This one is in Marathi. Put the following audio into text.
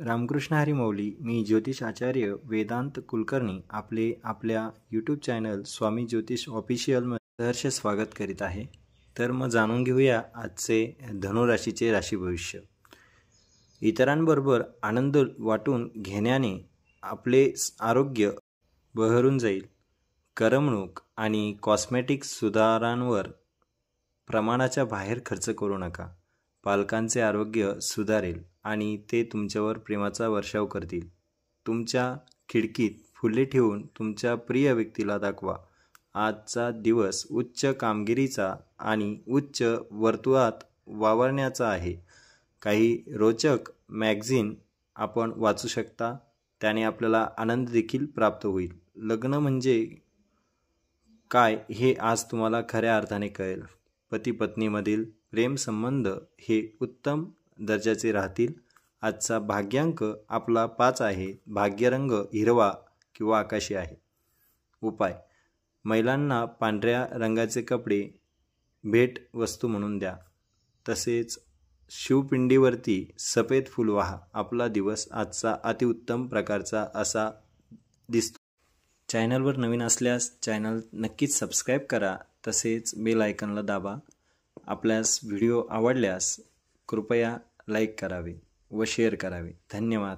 रामकृष्ण हरी मौली. मी ज्योतिष आचार्य वेदांत कुलकर्णी आपल्या यूट्यूब चॅनल स्वामी ज्योतिष ऑफिशियलमध्ये सहर्ष स्वागत करीत आहे. तर मग जाणून घेऊया आजचे धनुराशीचे राशी भविष्य. इतरांबरोबर आनंद वाटून घेण्याने आपले आरोग्य बहरून जाईल. करमणूक आणि कॉस्मेटिक्स सुधारांवर प्रमाणाच्या बाहेर खर्च करू नका. पालकांचे आरोग्य सुधारेल आणि ते तुमच्यावर प्रेमाचा वर्षाव करतील. तुमच्या खिडकीत फुले ठेवून तुमच्या प्रिय व्यक्तीला दाखवा. आजचा दिवस उच्च कामगिरीचा आणि उच्च वर्तुळात वावरण्याचा आहे. काही रोचक मॅगझिन आपण वाचू शकता. त्याने आपल्याला आनंद देखील प्राप्त होईल. लग्न म्हणजे काय हे आज तुम्हाला खऱ्या अर्थाने कळेल. पती पत्नीमधील प्रेमसंबंध हे उत्तम दर्जाचे राहतील. आजचा भाग्यांक आपला 5 आहे. भाग्यरंग हिरवा किंवा आकाशी आहे. उपाय: महिलांना पांढऱ्या रंगाचे कपडे भेट वस्तू म्हणून द्या. तसेच शिवपिंडीवरती सफेद फूल वाहा. आपला दिवस आजचा अतिउत्तम प्रकारचा असा दिसतो. चॅनलवर नवीन असल्यास चॅनल नक्कीच सबस्क्राईब करा. तसेच बेल आयकॉनला दाबा. आपल्यास व्हिडिओ आवडल्यास कृपया लाईक करावे व शेअर करावे. धन्यवाद.